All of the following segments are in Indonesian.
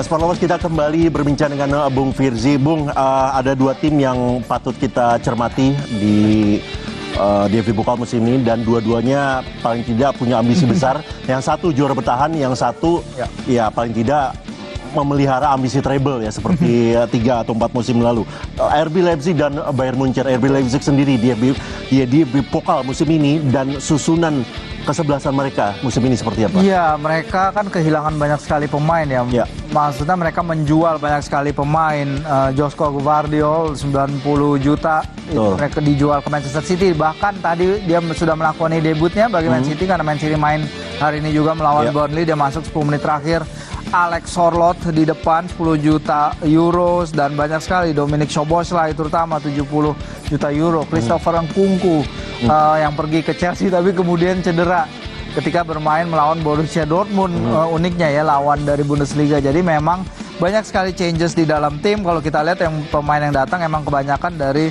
Sport Lovers, kita kembali berbincang dengan Bung Firzi. Bung, ada dua tim yang patut kita cermati di DFB Pokal musim ini, dan dua-duanya paling tidak punya ambisi besar. Yang satu juara bertahan, yang satu ya paling tidak memelihara ambisi treble ya, seperti 3 atau 4 musim lalu. RB Leipzig dan Bayern Munchen. RB Leipzig sendiri di DFB Pokal musim ini, dan susunan kesebelasan mereka musim ini seperti apa? Iya, mereka kan kehilangan banyak sekali pemain ya. Maksudnya mereka menjual banyak sekali pemain. Josko Gvardiol 90 juta mereka dijual ke Manchester City. Bahkan tadi dia sudah melakukan debutnya bagi Man City, karena Man City main hari ini juga melawan Burnley. Dia masuk 10 menit terakhir. Alex Sorloth di depan 10 juta euros, dan banyak sekali Dominik Szoboszlai terutama 70 juta euro. Christopher Nkunku yang pergi ke Chelsea tapi kemudian cedera ketika bermain melawan Borussia Dortmund, uniknya ya, lawan dari Bundesliga. Jadi memang banyak sekali changes di dalam tim. Kalau kita lihat yang pemain yang datang emang kebanyakan dari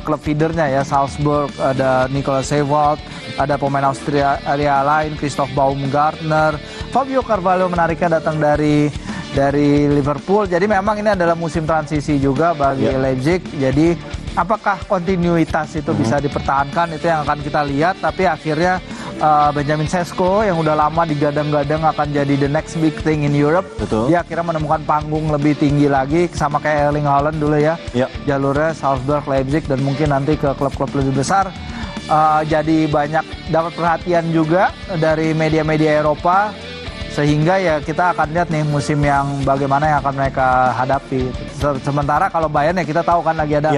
klub feedernya ya, Salzburg, ada Nicolas Seiwald, ada pemain Austria lain, Christoph Baumgartner, Fabio Carvalho menariknya datang dari Liverpool. Jadi memang ini adalah musim transisi juga bagi Leipzig. Jadi apakah kontinuitas itu bisa dipertahankan, itu yang akan kita lihat. Tapi akhirnya Benjamin Sesko yang udah lama digadang-gadang akan jadi the next big thing in Europe, dia akhirnya menemukan panggung lebih tinggi lagi, sama kayak Erling Haaland dulu ya. Jalurnya Salzburg, Leipzig, dan mungkin nanti ke klub-klub lebih besar. Jadi banyak dapat perhatian juga dari media-media Eropa, sehingga ya kita akan lihat nih musim yang bagaimana yang akan mereka hadapi. Sementara kalau Bayern ya kita tahu kan lagi ada,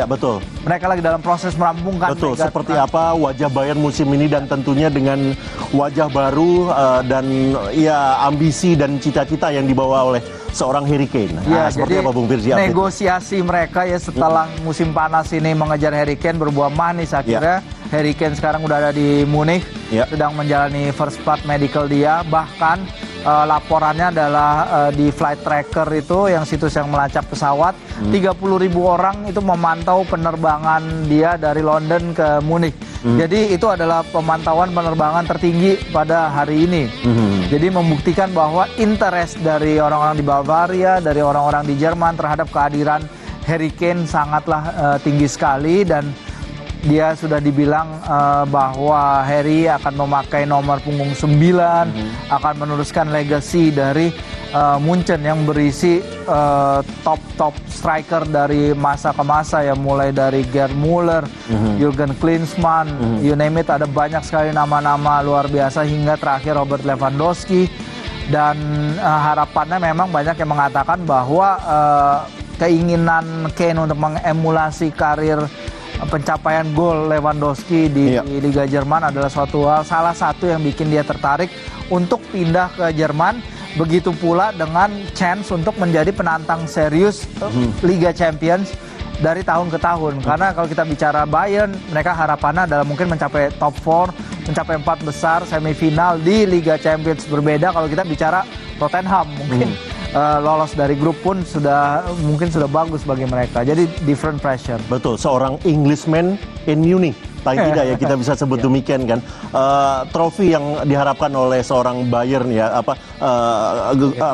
mereka lagi dalam proses merampungkan. Seperti apa wajah Bayern musim ini, dan tentunya dengan wajah baru dan ya ambisi dan cita-cita yang dibawa oleh seorang Harry Kane. Seperti apa Bung Firzi? Negosiasi mereka ya setelah musim panas ini mengejar Harry Kane berbuah manis akhirnya. Harry Kane sekarang udah ada di Munich, sedang menjalani first part medical dia. Bahkan laporannya adalah di Flight Tracker itu, yang situs yang melacak pesawat, 30.000 orang itu memantau penerbangan dia dari London ke Munich. Jadi itu adalah pemantauan penerbangan tertinggi pada hari ini. Jadi membuktikan bahwa interest dari orang-orang di Bavaria, dari orang-orang di Jerman terhadap kehadiran Harry Kane sangatlah tinggi sekali. Dan dia sudah dibilang bahwa Harry akan memakai nomor punggung 9, akan meneruskan legacy dari Munchen yang berisi top striker dari masa ke masa ya, mulai dari Gerd Müller, Jurgen Klinsmann, you name it, ada banyak sekali nama-nama luar biasa, hingga terakhir Robert Lewandowski. Dan harapannya memang banyak yang mengatakan bahwa keinginan Kane untuk mengemulasi karir pencapaian gol Lewandowski di Liga Jerman adalah salah satu yang bikin dia tertarik untuk pindah ke Jerman. Begitu pula dengan chance untuk menjadi penantang serius Liga Champions dari tahun ke tahun. Karena kalau kita bicara Bayern, mereka harapannya adalah mungkin mencapai top 4, mencapai 4 besar semifinal di Liga Champions. Berbeda kalau kita bicara Tottenham, mungkin lolos dari grup pun mungkin sudah bagus bagi mereka. Jadi different pressure. Betul, seorang Englishman in Munich, paling tidak ya kita bisa sebut demikian kan. Trofi yang diharapkan oleh seorang Bayern ya,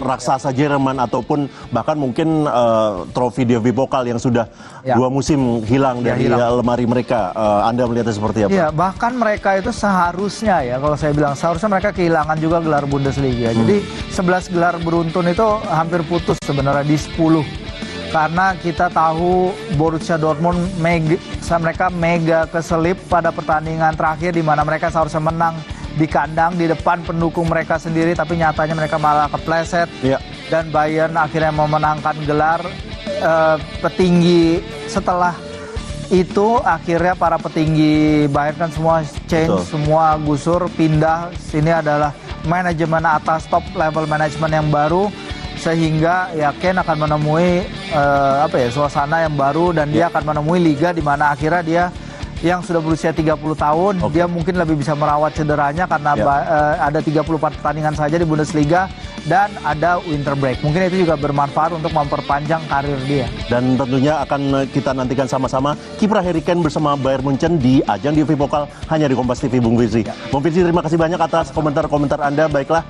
raksasa Jerman, ataupun bahkan mungkin trofi DFB Pokal yang sudah 2 musim hilang dari lemari mereka. Anda melihatnya seperti apa? Ya, bahkan mereka itu seharusnya ya, kalau saya bilang seharusnya mereka kehilangan juga gelar Bundesliga. Jadi 11 gelar beruntun itu hampir putus sebenarnya di 10. Karena kita tahu Borussia Dortmund mereka mega keselip pada pertandingan terakhir, di mana mereka seharusnya menang di kandang di depan pendukung mereka sendiri, tapi nyatanya mereka malah kepleset. Dan Bayern akhirnya memenangkan gelar. Petinggi setelah itu akhirnya para petinggi Bayern kan semua change, semua gusur, pindah. Sini adalah manajemen atas, top level manajemen yang baru, sehingga ya Kane akan menemui suasana yang baru, dan dia akan menemui liga di mana akhirnya dia yang sudah berusia 30 tahun, dia mungkin lebih bisa merawat cederanya karena ada 34 pertandingan saja di Bundesliga dan ada winter break. Mungkin itu juga bermanfaat untuk memperpanjang karir dia. Dan tentunya akan kita nantikan sama-sama kiprah Harry Kane bersama Bayern Munchen di ajang DFB Pokal hanya di Kompas TV, Bung Firzi. Bung Firzi, terima kasih banyak atas komentar-komentar Anda. Baiklah,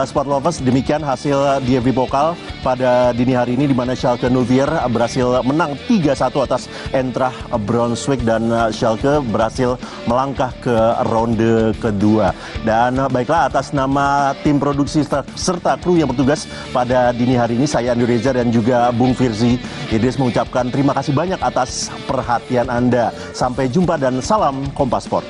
Sport Lovers, demikian hasil DFB Pokal. pada dini hari ini, di mana Schalke 04 berhasil menang 3-1 atas Eintracht Braunschweig dan Schalke berhasil melangkah ke ronde kedua. Dan baiklah, atas nama tim produksi serta kru yang bertugas pada dini hari ini, saya Andi Reza dan juga Bung Firzi Idris mengucapkan terima kasih banyak atas perhatian Anda. Sampai jumpa dan salam Kompas Sport.